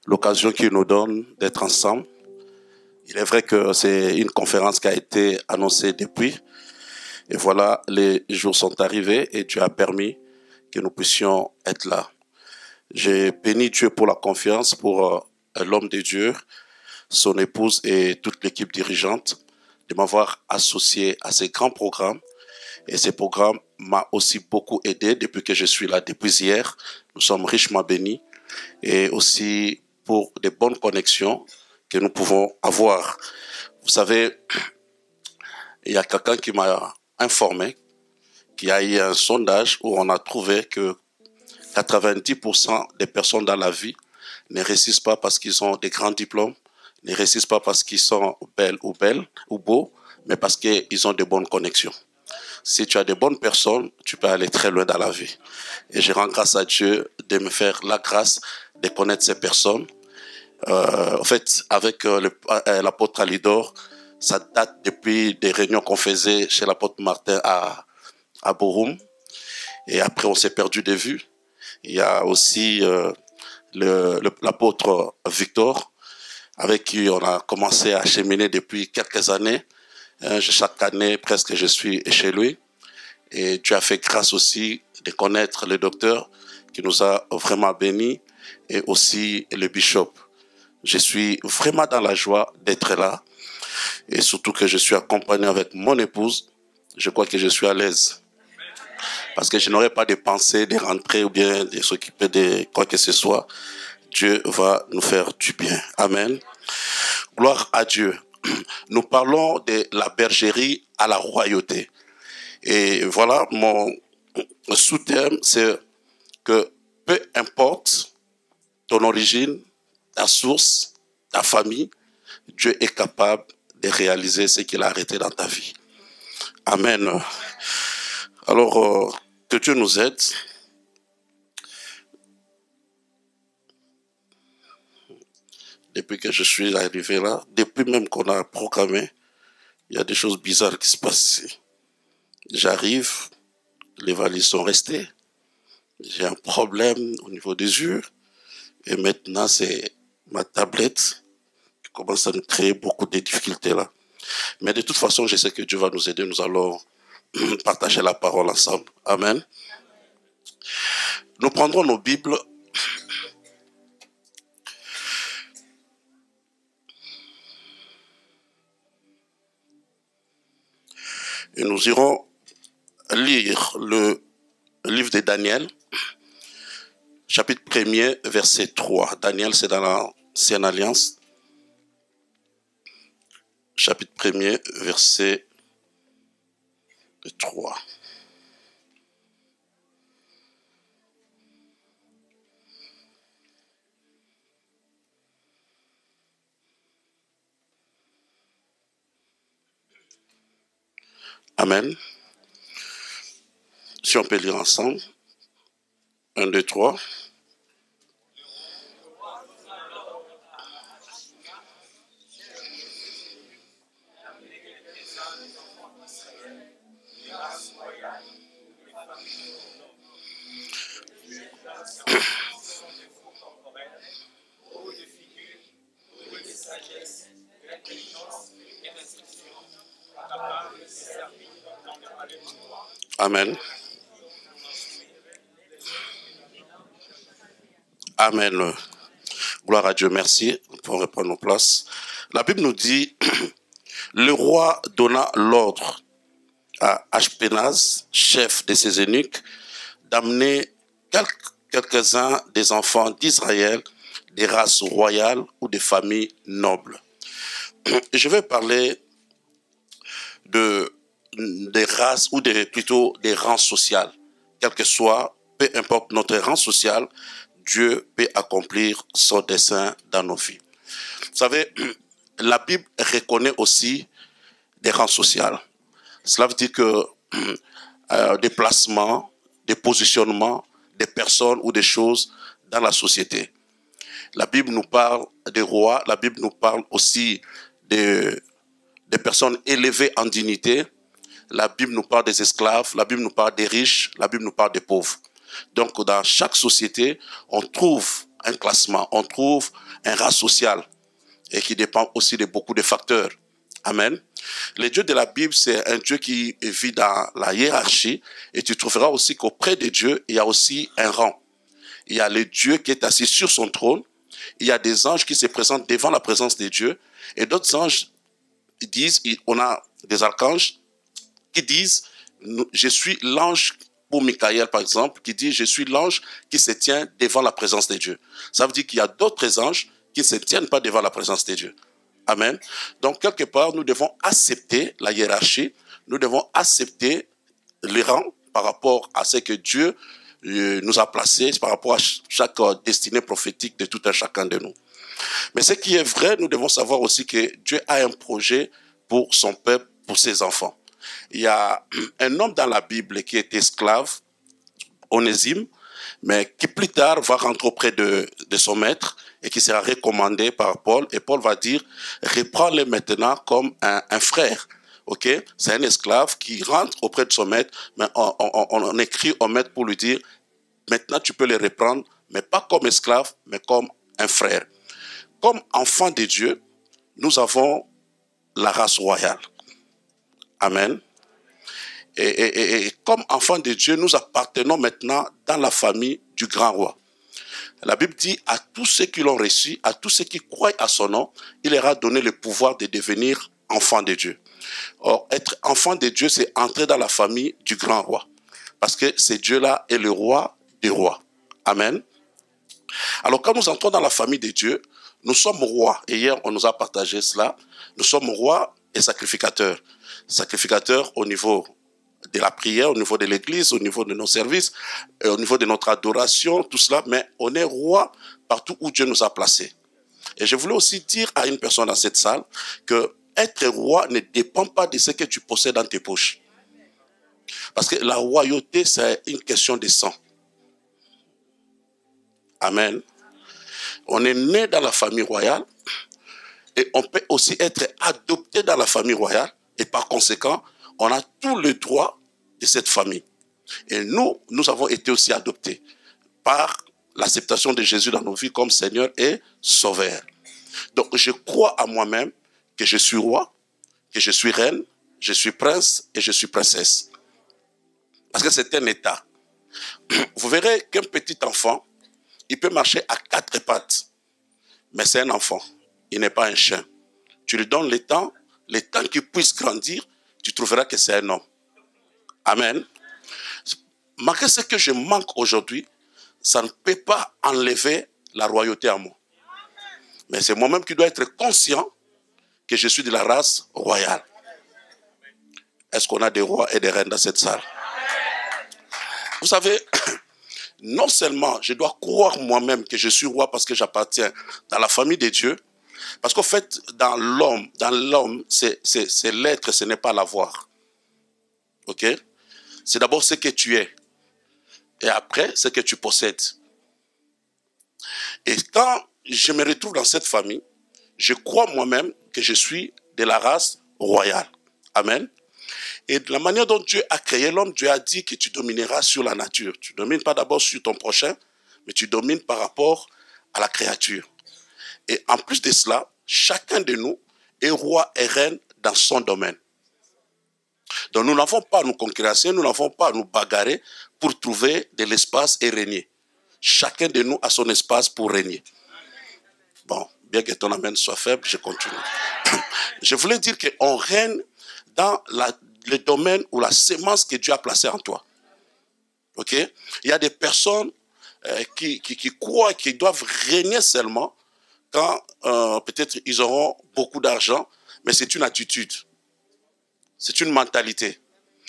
l'occasion qu'il nous donne d'être ensemble. Il est vrai que c'est une conférence qui a été annoncée depuis. Et voilà, les jours sont arrivés et Dieu a permis que nous puissions être là. J'ai béni Dieu pour la confiance, pour l'homme de Dieu, son épouse et toute l'équipe dirigeante de m'avoir associé à ces grands programmes. Et ces programmes m'ont aussi beaucoup aidé depuis que je suis là, depuis hier. Nous sommes richement bénis et aussi pour des bonnes connexions que nous pouvons avoir. Vous savez, il y a quelqu'un qui m'a informé qu'il y a eu un sondage où on a trouvé que 90% des personnes dans la vie ne réussissent pas parce qu'ils ont des grands diplômes, ne réussissent pas parce qu'ils sont belles ou beaux, mais parce qu'ils ont de bonnes connexions. Si tu as de bonnes personnes, tu peux aller très loin dans la vie. Et je rends grâce à Dieu de me faire la grâce de connaître ces personnes. En fait, avec l'apôtre Alidor, ça date depuis des réunions qu'on faisait chez l'apôtre Martin à Borum. Et après, on s'est perdu de vue. Il y a aussi l'apôtre Victor, avec qui on a commencé à cheminer depuis quelques années. Chaque année, presque, je suis chez lui. Et tu as fait grâce aussi de connaître le docteur qui nous a vraiment bénis et aussi le bishop. Je suis vraiment dans la joie d'être là et surtout que je suis accompagné avec mon épouse. Je crois que je suis à l'aise parce que je n'aurais pas de pensée de rentrer ou bien de s'occuper de quoi que ce soit. Dieu va nous faire du bien. Amen. Gloire à Dieu. Nous parlons de la bergerie à la royauté. Et voilà, mon sous-thème, c'est que peu importe ton origine, ta source, ta famille, Dieu est capable de réaliser ce qu'il a arrêté dans ta vie. Amen. Alors, que Dieu nous aide. Depuis que je suis arrivé là, depuis même qu'on a programmé, il y a des choses bizarres qui se passent ici. J'arrive, les valises sont restées. J'ai un problème au niveau des yeux. Et maintenant, c'est ma tablette qui commence à nous créer beaucoup de difficultés là. Mais de toute façon, je sais que Dieu va nous aider. Nous allons partager la parole ensemble. Amen. Nous prendrons nos Bibles. Et nous irons lire le livre de Daniel, chapitre 1er, verset 3. Daniel, c'est dans l'Ancienne Alliance. Chapitre 1er, verset 3. Amen. Si on peut lire ensemble. 1, 2, 3. Amen. Amen. Gloire à Dieu, merci. On peut reprendre nos places. La Bible nous dit, le roi donna l'ordre à Ashpenaz, chef de ses eunuques, d'amener quelques-uns des enfants d'Israël, des races royales ou des familles nobles. Je vais parler des races ou plutôt des rangs sociaux. Quel que soit, peu importe notre rang social, Dieu peut accomplir son dessein dans nos vies. Vous savez, la Bible reconnaît aussi des rangs sociaux. Cela veut dire que des placements, des positionnements, des personnes ou des choses dans la société. La Bible nous parle des rois, la Bible nous parle aussi des personnes élevées en dignité. La Bible nous parle des esclaves, la Bible nous parle des riches, la Bible nous parle des pauvres. Donc, dans chaque société, on trouve un classement, on trouve un rang social et qui dépend aussi de beaucoup de facteurs. Amen. Le Dieu de la Bible, c'est un Dieu qui vit dans la hiérarchie et tu trouveras aussi qu'auprès de Dieu, il y a aussi un rang. Il y a le Dieu qui est assis sur son trône. Il y a des anges qui se présentent devant la présence de Dieu. Et d'autres anges disent, on a des archanges qui disent, je suis l'ange, pour Michael par exemple, qui dit, je suis l'ange qui se tient devant la présence de Dieu. Ça veut dire qu'il y a d'autres anges qui ne se tiennent pas devant la présence de Dieu. Amen. Donc, quelque part, nous devons accepter la hiérarchie. Nous devons accepter les rangs par rapport à ce que Dieu nous a placés, par rapport à chaque destinée prophétique de tout un chacun de nous. Mais ce qui est vrai, nous devons savoir aussi que Dieu a un projet pour son peuple, pour ses enfants. Il y a un homme dans la Bible qui est esclave, Onésime, mais qui plus tard va rentrer auprès de son maître et qui sera recommandé par Paul. Et Paul va dire, reprends-le maintenant comme un frère. Ok, c'est un esclave qui rentre auprès de son maître, mais on écrit au maître pour lui dire, maintenant tu peux le reprendre, mais pas comme esclave, mais comme un frère. Comme enfants de Dieu, nous avons la race royale. Amen. Et comme enfants de Dieu, nous appartenons maintenant dans la famille du grand roi. La Bible dit à tous ceux qui l'ont reçu, à tous ceux qui croient à son nom, il leur a donné le pouvoir de devenir enfants de Dieu. Or, être enfant de Dieu, c'est entrer dans la famille du grand roi. Parce que ce Dieu-là est le roi des rois. Amen. Alors, quand nous entrons dans la famille de Dieu, nous sommes rois. Et hier, on nous a partagé cela. Nous sommes rois et sacrificateurs. Sacrificateurs au niveau de la prière, au niveau de l'église, au niveau de nos services, au niveau de notre adoration, tout cela. Mais on est roi partout où Dieu nous a placés. Et je voulais aussi dire à une personne dans cette salle que être roi ne dépend pas de ce que tu possèdes dans tes poches. Parce que la royauté, c'est une question de sang. Amen. On est né dans la famille royale et on peut aussi être adopté dans la famille royale et par conséquent, on a tout le droit de cette famille. Et nous avons été aussi adoptés par l'acceptation de Jésus dans nos vies comme Seigneur et Sauveur. Donc je crois à moi-même que je suis roi, que je suis reine, je suis prince et je suis princesse. Parce que c'est un état. Vous verrez qu'un petit enfant, il peut marcher à 4 pattes. Mais c'est un enfant. Il n'est pas un chien. Tu lui donnes le temps qu'il puisse grandir, tu trouveras que c'est un homme. Amen. Malgré ce que je manque aujourd'hui, ça ne peut pas enlever la royauté à moi. Mais c'est moi-même qui dois être conscient que je suis de la race royale. Est-ce qu'on a des rois et des reines dans cette salle? Vous savez, non seulement je dois croire moi-même que je suis roi parce que j'appartiens dans la famille de Dieu, parce qu'en fait, dans l'homme, c'est l'être, ce n'est pas l'avoir. Ok? C'est d'abord ce que tu es. Et après, ce que tu possèdes. Et quand je me retrouve dans cette famille, je crois moi-même que je suis de la race royale. Amen. Et de la manière dont Dieu a créé l'homme, Dieu a dit que tu domineras sur la nature. Tu ne domines pas d'abord sur ton prochain, mais tu domines par rapport à la créature. Et en plus de cela, chacun de nous est roi et reine dans son domaine. Donc nous n'avons pas à nous concurrencer, nous n'avons pas à nous bagarrer pour trouver de l'espace et régner. Chacun de nous a son espace pour régner. Bon, bien que ton amen soit faible, je continue. Je voulais dire qu'on règne dans le domaine ou la sémence que Dieu a placée en toi. Ok? Il y a des personnes qui croient qu'ils doivent régner seulement quand peut-être ils auront beaucoup d'argent, mais c'est une attitude. C'est une mentalité.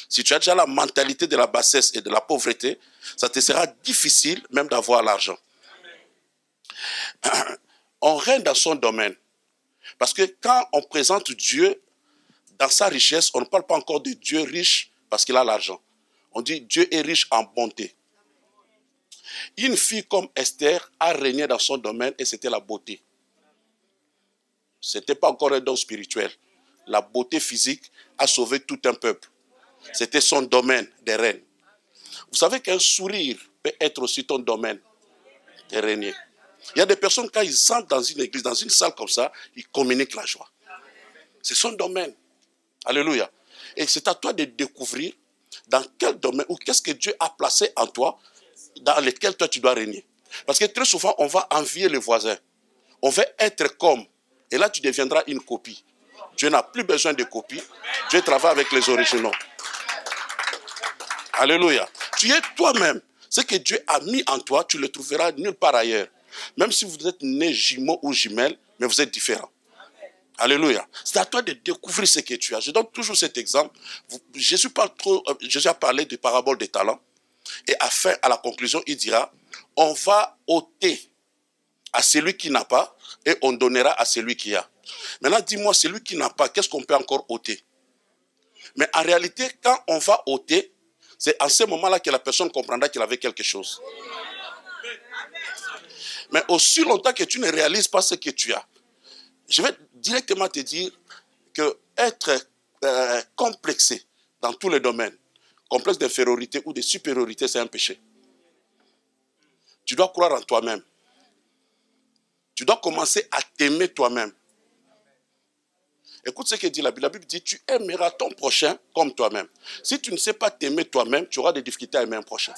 Si tu as déjà la mentalité de la bassesse et de la pauvreté, ça te sera difficile même d'avoir l'argent. On règne dans son domaine. Parce que quand on présente Dieu dans sa richesse, on ne parle pas encore de Dieu riche parce qu'il a l'argent. On dit Dieu est riche en bonté. Une fille comme Esther a régné dans son domaine et c'était la beauté. Ce n'était pas encore un don spirituel. La beauté physique a sauvé tout un peuple. C'était son domaine de reine. Vous savez qu'un sourire peut être aussi ton domaine de régner. Il y a des personnes, quand ils entrent dans une église, dans une salle comme ça, ils communiquent la joie. C'est son domaine. Alléluia. Et c'est à toi de découvrir dans quel domaine ou qu'est-ce que Dieu a placé en toi, dans lequel toi tu dois régner. Parce que très souvent, on va envier les voisins. On veut être comme. Et là, tu deviendras une copie. Dieu n'a plus besoin de copies. Dieu travaille avec les originaux. Alléluia. Tu es toi-même. Ce que Dieu a mis en toi, tu le trouveras nulle part ailleurs. Même si vous êtes né jumeaux ou jumelles, mais vous êtes différents. Alléluia. C'est à toi de découvrir ce que tu as. Je donne toujours cet exemple. Jésus a parlé de parabole des talents. Et à la conclusion, il dira, on va ôter à celui qui n'a pas et on donnera à celui qui a. Maintenant, dis-moi, celui qui n'a pas, qu'est-ce qu'on peut encore ôter? Mais en réalité, quand on va ôter, c'est à ce moment-là que la personne comprendra qu'il avait quelque chose. Mais aussi longtemps que tu ne réalises pas ce que tu as, je vais directement te dire que être complexé dans tous les domaines, complexe d'infériorité ou de supériorité, c'est un péché. Tu dois croire en toi-même. Tu dois commencer à t'aimer toi-même. Écoute ce que dit la Bible. La Bible dit, tu aimeras ton prochain comme toi-même. Si tu ne sais pas t'aimer toi-même, tu auras des difficultés à aimer un prochain.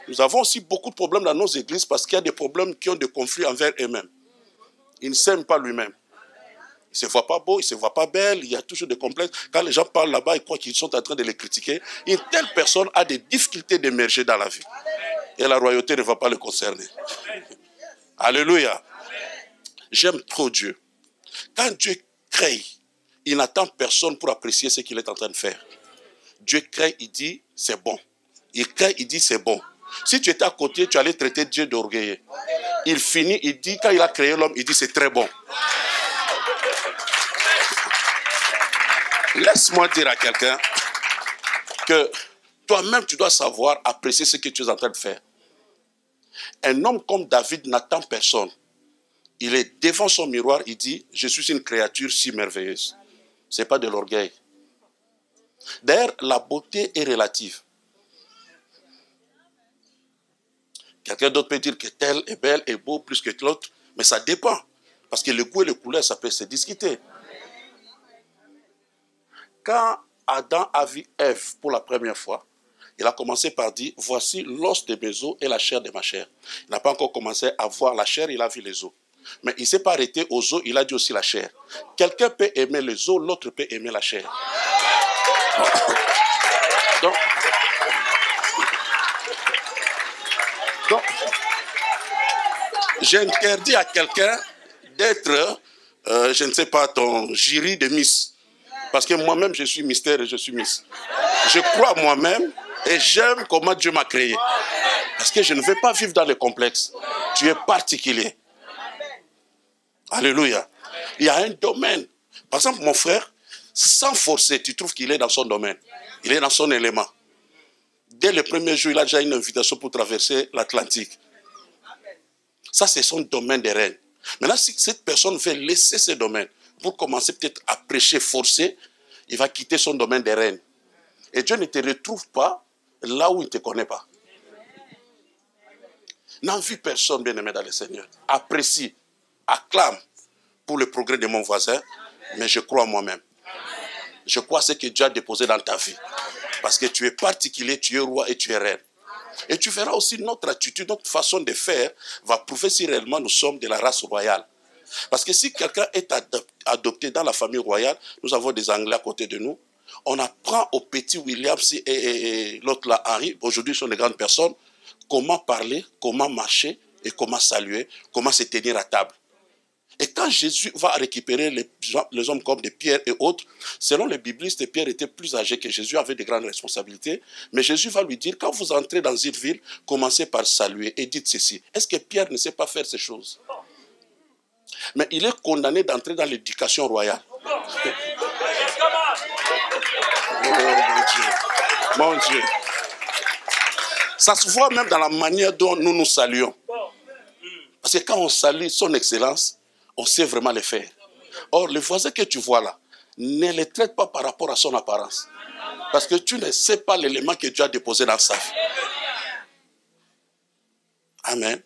Nous avons aussi beaucoup de problèmes dans nos églises parce qu'il y a des problèmes qui ont des conflits envers eux-mêmes. Ils ne s'aiment pas lui-même. Il ne se voit pas beau, il ne se voit pas belle, il y a toujours des complexes. Quand les gens parlent là-bas, ils croient qu'ils sont en train de les critiquer. Une telle personne a des difficultés d'émerger dans la vie. Et la royauté ne va pas le concerner. Alléluia. J'aime trop Dieu. Quand Dieu crée, il n'attend personne pour apprécier ce qu'il est en train de faire. Dieu crée, il dit, c'est bon. Il crée, il dit, c'est bon. Si tu étais à côté, tu allais traiter Dieu d'orgueilleux. Il finit, il dit, quand il a créé l'homme, il dit, c'est très bon. Laisse-moi dire à quelqu'un que toi-même, tu dois savoir apprécier ce que tu es en train de faire. Un homme comme David n'attend personne. Il est devant son miroir, il dit, je suis une créature si merveilleuse. Ce n'est pas de l'orgueil. D'ailleurs, la beauté est relative. Quelqu'un d'autre peut dire que tel est belle et beau plus que l'autre, mais ça dépend. Parce que le goût et les couleurs, ça peut se discuter. Quand Adam a vu Ève pour la première fois, il a commencé par dire, voici l'os de mes os et la chair de ma chair. Il n'a pas encore commencé à voir la chair, il a vu les os. Mais il ne s'est pas arrêté aux os, il a dit aussi la chair. Quelqu'un peut aimer les os, l'autre peut aimer la chair. Donc j'interdis à quelqu'un d'être, je ne sais pas, ton jury de Miss. Parce que moi-même, je suis mystère et je suis Miss. Je crois moi-même et j'aime comment Dieu m'a créé. Parce que je ne veux pas vivre dans les complexes. Tu es particulier. Alléluia. Il y a un domaine. Par exemple, mon frère, sans forcer, tu trouves qu'il est dans son domaine. Il est dans son élément. Dès le premier jour, il a déjà une invitation pour traverser l'Atlantique. Ça, c'est son domaine de reine. Maintenant, si cette personne veut laisser ce domaine pour commencer peut-être à prêcher, forcer, il va quitter son domaine de reine. Et Dieu ne te retrouve pas là où il ne te connaît pas. N'envie personne, bien-aimé dans le Seigneur. Apprécie, acclame pour le progrès de mon voisin, mais je crois en moi-même. Je crois ce que Dieu a déposé dans ta vie. Parce que tu es particulier, tu es roi et tu es reine. Et tu verras aussi notre attitude, notre façon de faire va prouver si réellement nous sommes de la race royale. Parce que si quelqu'un est adopté dans la famille royale, nous avons des Anglais à côté de nous, on apprend au petit William et l'autre là, Henry, aujourd'hui ils sont des grandes personnes, comment parler, comment marcher et comment saluer, comment se tenir à table. Et quand Jésus va récupérer les hommes comme des Pierre et autres, selon les biblistes, Pierre était plus âgé que Jésus, avait de grandes responsabilités. Mais Jésus va lui dire, quand vous entrez dans une ville, commencez par saluer et dites ceci. Est-ce que Pierre ne sait pas faire ces choses? Mais il est condamné d'entrer dans l'éducation royale. Oh mon Dieu. Mon Dieu. Ça se voit même dans la manière dont nous nous saluons. Parce que quand on salue son excellence, on sait vraiment le faire. Or, le voisin que tu vois là, ne le traite pas par rapport à son apparence. Parce que tu ne sais pas l'élément que Dieu a déposé dans sa vie. Amen.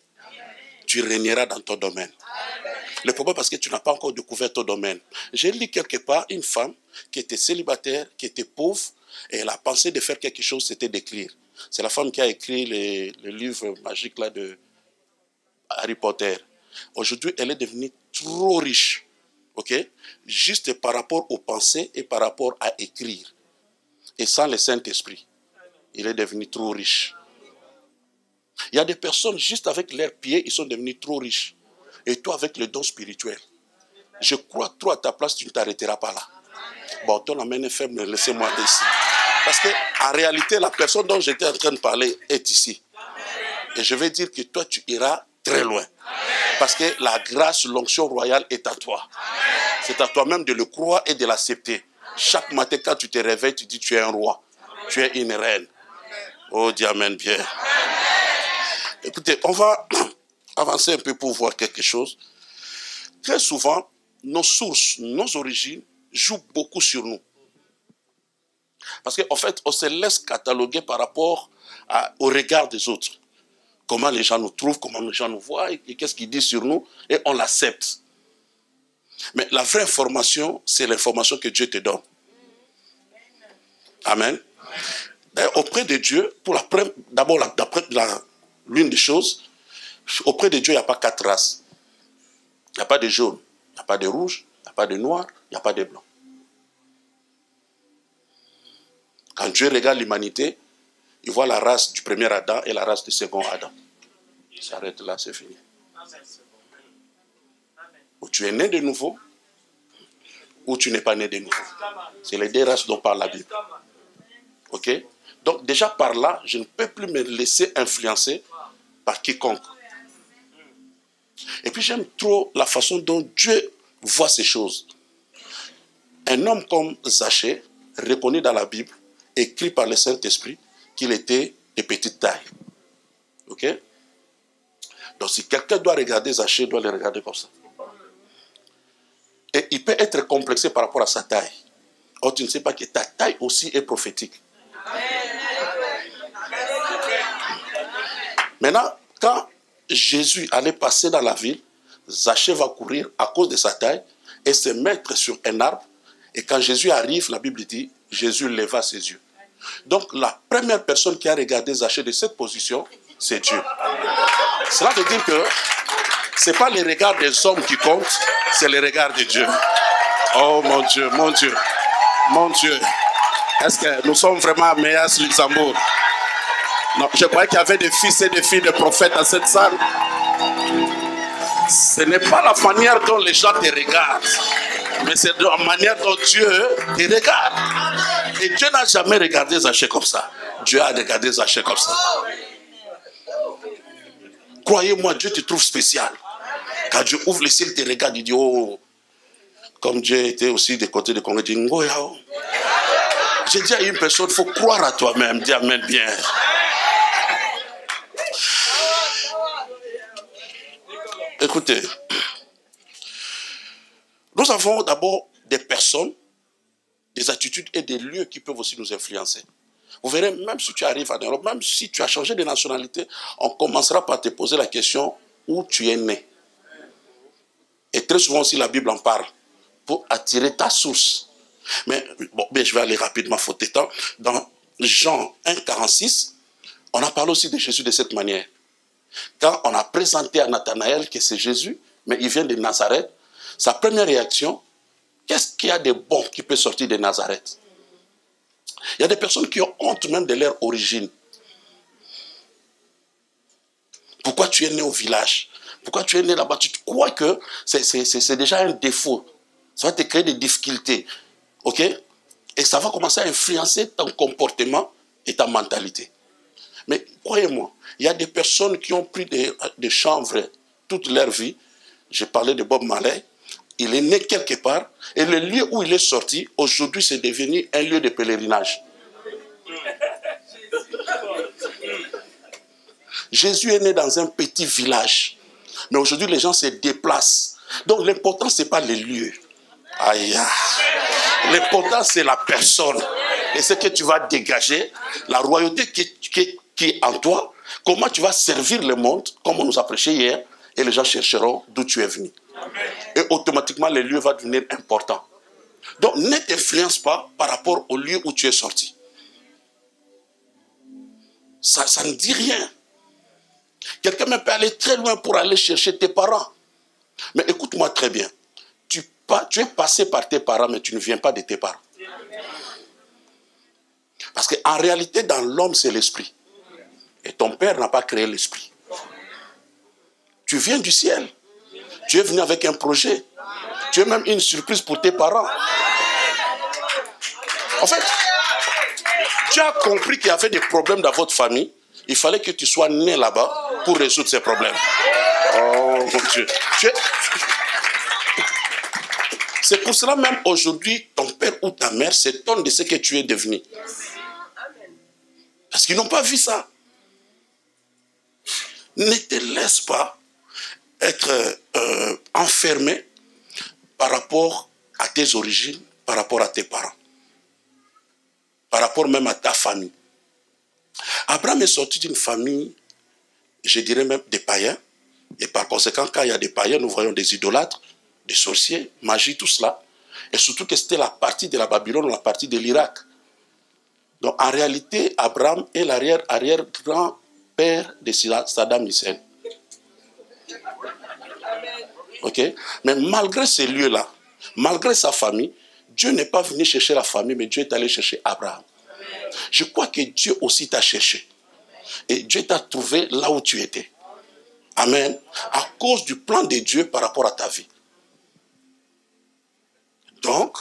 tu régneras dans ton domaine. Le problème, parce que tu n'as pas encore découvert ton domaine. J'ai lu quelque part une femme qui était célibataire, qui était pauvre, et elle a pensé de faire quelque chose, c'était d'écrire. C'est la femme qui a écrit le livre magique là de Harry Potter. Aujourd'hui, elle est devenue trop riche, ok? Juste par rapport aux pensées et par rapport à écrire. Et sans le Saint-Esprit, il est devenu trop riche. Il y a des personnes, juste avec leurs pieds, ils sont devenus trop riches. Et toi, avec le don spirituel, je crois trop à ta place, tu ne t'arrêteras pas là. Bon, ton amène est faible, laissez-moi ici. Parce qu'en réalité, la personne dont j'étais en train de parler est ici. Et je vais dire que toi, tu iras très loin. Parce que la grâce, l'onction royale est à toi. C'est à toi-même de le croire et de l'accepter. Chaque matin, quand tu te réveilles, tu dis tu es un roi. Tu es une reine. Oh, dis amen bien. Écoutez, on va avancer un peu pour voir quelque chose. Très souvent, nos sources, nos origines jouent beaucoup sur nous. Parce qu'en fait, on se laisse cataloguer par rapport au regard des autres. Comment les gens nous trouvent, comment les gens nous voient, et qu'est-ce qu'ils disent sur nous, et on l'accepte. Mais la vraie information, c'est l'information que Dieu te donne. Amen. Auprès de Dieu, d'abord, l'une des choses, auprès de Dieu, il n'y a pas 4 races. Il n'y a pas de jaune, il n'y a pas de rouge, il n'y a pas de noir, il n'y a pas de blanc. Quand Dieu regarde l'humanité, il voit la race du premier Adam et la race du second Adam. Il s'arrête là, c'est fini. Ou tu es né de nouveau, ou tu n'es pas né de nouveau. C'est les 2 races dont parle la Bible. Ok? Donc déjà par là, je ne peux plus me laisser influencer par quiconque. Et puis j'aime trop la façon dont Dieu voit ces choses. Un homme comme Zachée, reconnu dans la Bible, écrit par le Saint-Esprit, qu'il était de petite taille. Ok? Donc si quelqu'un doit regarder Zachée, il doit le regarder comme ça. Et il peut être complexé par rapport à sa taille. Or tu ne sais pas que ta taille aussi est prophétique. Maintenant, quand Jésus allait passer dans la ville, Zachée va courir à cause de sa taille et se mettre sur un arbre. Et quand Jésus arrive, la Bible dit, Jésus leva ses yeux. Donc la première personne qui a regardé Zachée de cette position, c'est Dieu. Cela veut dire que ce n'est pas le regard des hommes qui compte, c'est le regard de Dieu. Oh mon Dieu, mon Dieu, mon Dieu. Est-ce que nous sommes vraiment à Méas, Luxembourg? Non, je croyais qu'il y avait des fils et des filles de prophètes dans cette salle. Ce n'est pas la manière dont les gens te regardent, mais c'est la manière dont Dieu te regarde. Et Dieu n'a jamais regardé Zachée comme ça. Dieu a regardé Zachée comme ça. Croyez-moi, Dieu te trouve spécial. Quand Dieu ouvre les cieux, il te regarde, il dit, oh, comme Dieu était aussi des côtés de Congo, il dit, Ngoya. J'ai dit à une personne, il faut croire à toi-même, dis amen bien. Écoutez, nous avons d'abord des personnes, des attitudes et des lieux qui peuvent aussi nous influencer. Vous verrez, même si tu arrives en Europe, même si tu as changé de nationalité, on commencera par te poser la question où tu es né. Et très souvent aussi la Bible en parle pour attirer ta source. Mais bon, je vais aller rapidement, faute de temps. Dans Jean 1,46, on a parlé aussi de Jésus de cette manière. Quand on a présenté à Nathanaël que c'est Jésus, mais il vient de Nazareth, sa première réaction, qu'est-ce qu'il y a de bon qui peut sortir de Nazareth? Il y a des personnes qui ont honte même de leur origine. Pourquoi tu es né au village? Pourquoi tu es né là-bas? Tu crois que c'est déjà un défaut. Ça va te créer des difficultés. Ok? Et ça va commencer à influencer ton comportement et ta mentalité. Mais croyez-moi, il y a des personnes qui ont pris des chanvres toute leur vie. J'ai parlé de Bob Marley. Il est né quelque part. Et le lieu où il est sorti, aujourd'hui, c'est devenu un lieu de pèlerinage. Jésus est né dans un petit village. Mais aujourd'hui, les gens se déplacent. Donc, l'important, ce n'est pas les lieux. Aïe. L'important, c'est la personne. Et ce que tu vas dégager, la royauté qui est en toi, comment tu vas servir le monde, comme on nous a prêché hier, et les gens chercheront d'où tu es venu. Et automatiquement, le lieu va devenir important. Donc, ne t'influence pas par rapport au lieu où tu es sorti. Ça ne dit rien. Quelqu'un même peut aller très loin pour aller chercher tes parents. Mais écoute-moi très bien. Tu es passé par tes parents, mais tu ne viens pas de tes parents. Parce qu'en réalité, dans l'homme, c'est l'esprit. Et ton père n'a pas créé l'esprit. Tu viens du ciel. Tu es venu avec un projet. Tu es même une surprise pour tes parents. En fait, tu as compris qu'il y avait des problèmes dans votre famille. Il fallait que tu sois né là-bas pour résoudre ces problèmes. Oh mon Dieu. C'est pour cela même aujourd'hui, ton père ou ta mère s'étonne de ce que tu es devenu. Parce qu'ils n'ont pas vu ça. Ne te laisse pas être enfermé par rapport à tes origines, par rapport à tes parents, par rapport même à ta famille. Abraham est sorti d'une famille, je dirais même des païens, et par conséquent, quand il y a des païens, nous voyons des idolâtres, des sorciers, magie, tout cela, et surtout que c'était la partie de la Babylone, la partie de l'Irak. Donc en réalité, Abraham est l'arrière-grand-père de Saddam Hussein. Ok? Mais malgré ces lieux-là, malgré sa famille, Dieu n'est pas venu chercher la famille, mais Dieu est allé chercher Abraham. Je crois que Dieu aussi t'a cherché. Et Dieu t'a trouvé là où tu étais. Amen. À cause du plan de Dieu par rapport à ta vie. Donc,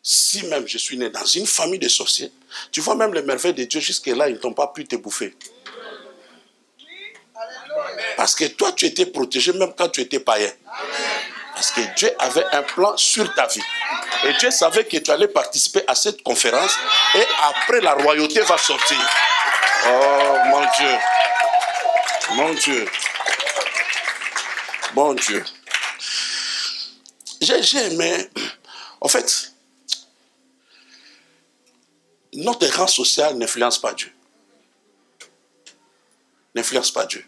si même je suis né dans une famille de sorciers, tu vois même les merveilles de Dieu, jusque-là, ils ne t'ont pas pu te bouffer. Parce que toi, tu étais protégé même quand tu étais païen. Parce que Dieu avait un plan sur ta vie. Et Dieu savait que tu allais participer à cette conférence et après la royauté va sortir. Oh mon Dieu. Mon Dieu. Mon Dieu. J'ai aimé. En fait, notre rang social n'influence pas Dieu. N'influence pas Dieu.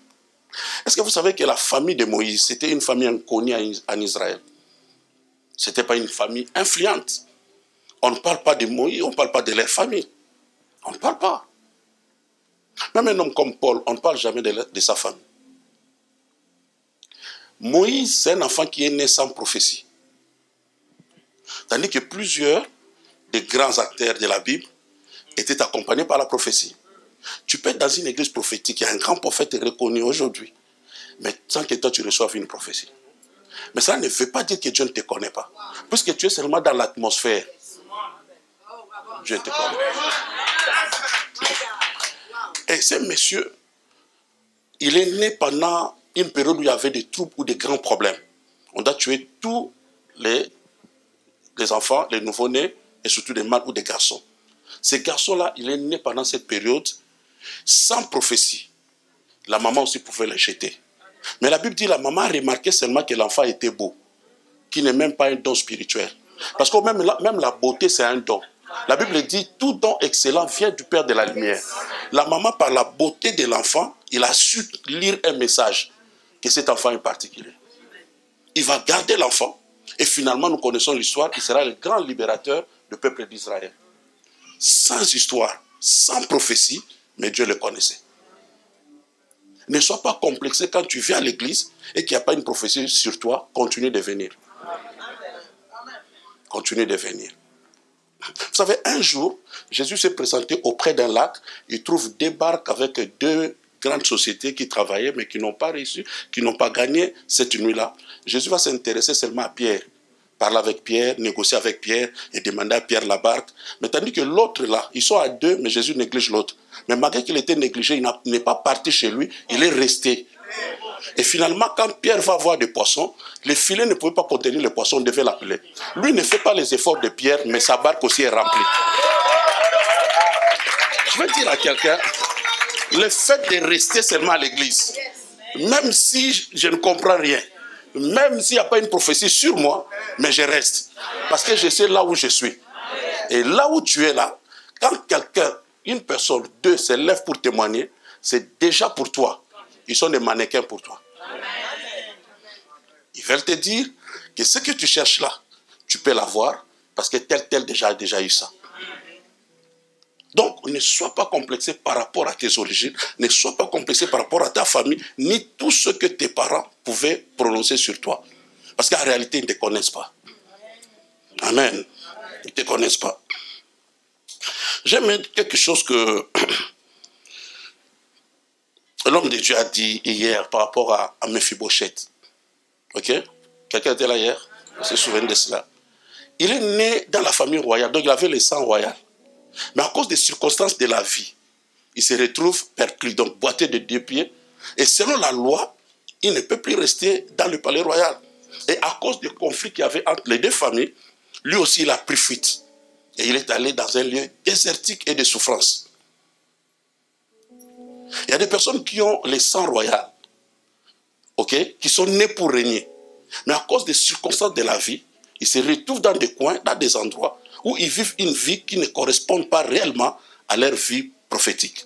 Est-ce que vous savez que la famille de Moïse, c'était une famille inconnue en Israël? Ce n'était pas une famille influente. On ne parle pas de Moïse, on ne parle pas de leur famille. On ne parle pas. Même un homme comme Paul, on ne parle jamais de sa famille. Moïse, c'est un enfant qui est né sans prophétie. Tandis que plusieurs des grands acteurs de la Bible étaient accompagnés par la prophétie. Tu peux être dans une église prophétique, il y a un grand prophète reconnu aujourd'hui, mais sans que toi tu reçoives une prophétie. Mais ça ne veut pas dire que Dieu ne te connaît pas. Puisque tu es seulement dans l'atmosphère, Dieu te connaît. Et ce monsieur, il est né pendant une période où il y avait des troubles ou des grands problèmes. On a tué tous les enfants, les nouveau-nés, et surtout des mâles ou des garçons. Ces garçons-là, il est né pendant cette période sans prophétie. La maman aussi pouvait les jeter. Mais la Bible dit, la maman a remarqué seulement que l'enfant était beau, qui n'est même pas un don spirituel. Parce que même la beauté, c'est un don. La Bible dit, tout don excellent vient du Père de la lumière. La maman, par la beauté de l'enfant, il a su lire un message, que cet enfant est particulier. Il va garder l'enfant, et finalement, nous connaissons l'histoire, il sera le grand libérateur du peuple d'Israël. Sans histoire, sans prophétie, mais Dieu le connaissait. Ne sois pas complexé quand tu viens à l'église et qu'il n'y a pas une prophétie sur toi, continue de venir. Continue de venir. Vous savez, un jour, Jésus s'est présenté auprès d'un lac, il trouve des barques avec deux grandes sociétés qui travaillaient mais qui n'ont pas réussi, qui n'ont pas gagné cette nuit-là. Jésus va s'intéresser seulement à Pierre. Parler avec Pierre, négocier avec Pierre et demander à Pierre la barque. Mais tandis que l'autre là, ils sont à deux, mais Jésus néglige l'autre. Mais malgré qu'il était négligé, il n'est pas parti chez lui, il est resté. Et finalement, quand Pierre va voir des poissons, les filets ne pouvaient pas contenir les poissons, on devait l'appeler. Lui ne fait pas les efforts de Pierre, mais sa barque aussi est remplie. Je veux dire à quelqu'un, le fait de rester seulement à l'église, même si je ne comprends rien, même s'il n'y a pas une prophétie sur moi, mais je reste. Parce que je sais là où je suis. Et là où tu es là, quand quelqu'un, une personne, deux se lève pour témoigner, c'est déjà pour toi. Ils sont des mannequins pour toi. veulent te dire que ce que tu cherches là, tu peux l'avoir parce que tel déjà a déjà eu ça. Donc, ne sois pas complexé par rapport à tes origines, ne sois pas complexé par rapport à ta famille, ni tout ce que tes parents pouvaient prononcer sur toi. Parce qu'en réalité, ils ne te connaissent pas. Amen. Ils ne te connaissent pas. J'aime quelque chose que l'homme de Dieu a dit hier par rapport à Mephibosheth. Ok? Quelqu'un était là hier? On se souvient de cela. Il est né dans la famille royale, donc il avait le sang royal. Mais à cause des circonstances de la vie, il se retrouve perclus, donc boité de 2 pieds. Et selon la loi, il ne peut plus rester dans le palais royal. Et à cause des conflits qu'il y avait entre les 2 familles, lui aussi il a pris fuite. Et il est allé dans un lieu désertique et de souffrance. Il y a des personnes qui ont le sang royal, ok, qui sont nées pour régner. Mais à cause des circonstances de la vie, ils se retrouvent dans des coins, dans des endroits où ils vivent une vie qui ne correspond pas réellement à leur vie prophétique.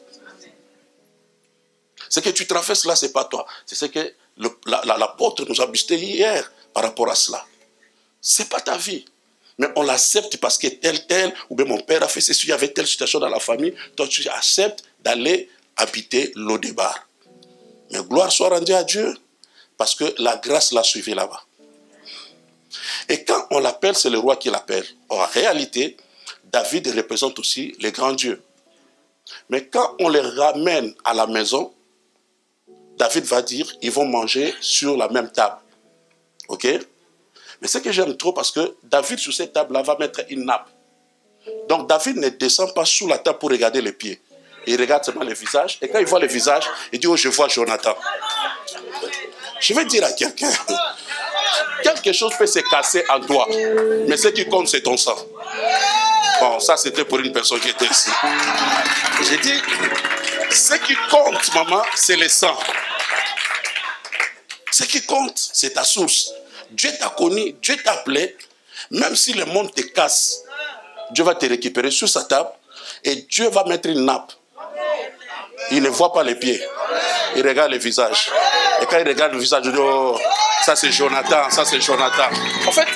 Ce que tu traverses là, ce n'est pas toi. C'est ce que l'apôtre nous a boosté hier par rapport à cela. Ce n'est pas ta vie. Mais on l'accepte parce que tel, ou bien mon père a fait ceci, il y avait telle situation dans la famille, toi tu acceptes d'aller habiter l'Odébar. Mais gloire soit rendue à Dieu, parce que la grâce l'a suivi là-bas. Et quand on l'appelle, c'est le roi qui l'appelle. En réalité, David représente aussi les grands dieux. Mais quand on les ramène à la maison, David va dire, ils vont manger sur la même table. Ok? Mais ce que j'aime trop, parce que David, sur cette table-là, va mettre une nappe. Donc David ne descend pas sous la table pour regarder les pieds. Il regarde seulement le visage. Et quand il voit le visage, il dit, oh, je vois Jonathan. Je vais dire à quelqu'un, quelque chose peut se casser en toi. Mais ce qui compte, c'est ton sang. Bon, ça c'était pour une personne qui était ici. J'ai dit, ce qui compte, maman, c'est le sang. Ce qui compte, c'est ta source. Dieu t'a connu, Dieu t'a appelé. Même si le monde te casse, Dieu va te récupérer sur sa table et Dieu va mettre une nappe. Il ne voit pas les pieds. Il regarde le visage. Et quand il regarde le visage, il dit, oh, ça c'est Jonathan, ça c'est Jonathan. En fait,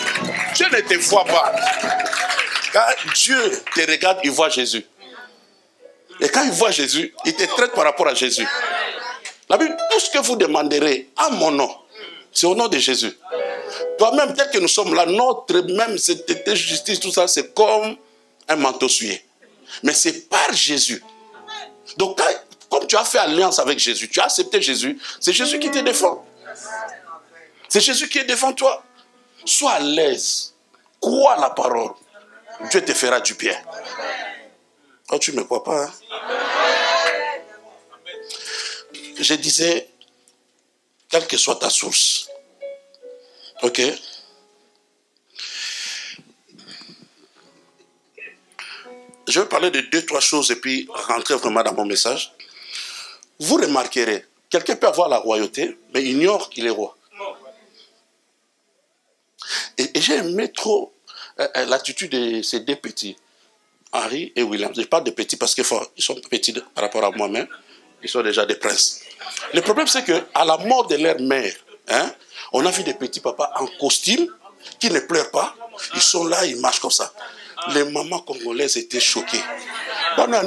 Dieu ne te voit pas. Quand Dieu te regarde, il voit Jésus. Et quand il voit Jésus, il te traite par rapport à Jésus. La Bible, tout ce que vous demanderez à mon nom, c'est au nom de Jésus. Toi-même, tel que nous sommes là, notre même cette justice, tout ça, c'est comme un manteau souillé. Mais c'est par Jésus. Donc, comme tu as fait alliance avec Jésus, tu as accepté Jésus, c'est Jésus qui te défend. C'est Jésus qui est devant toi. Sois à l'aise. Crois la parole. Dieu te fera du bien. Oh, tu ne me crois pas, hein? Je disais, quelle que soit ta source, ok? Je vais parler de 2-3 choses et puis rentrer vraiment dans mon message. Vous remarquerez, quelqu'un peut avoir la royauté, mais ignore qu'il est roi. Et j'ai aimé trop l'attitude de ces 2 petits, Henry et William. Je parle de petits parce qu'ils sont petits par rapport à moi-même. Ils sont déjà des princes. Le problème, c'est qu'à la mort de leur mère, hein, on a vu des petits papas en costume qui ne pleurent pas. Ils sont là, ils marchent comme ça. Les mamans congolaises étaient choquées. Comment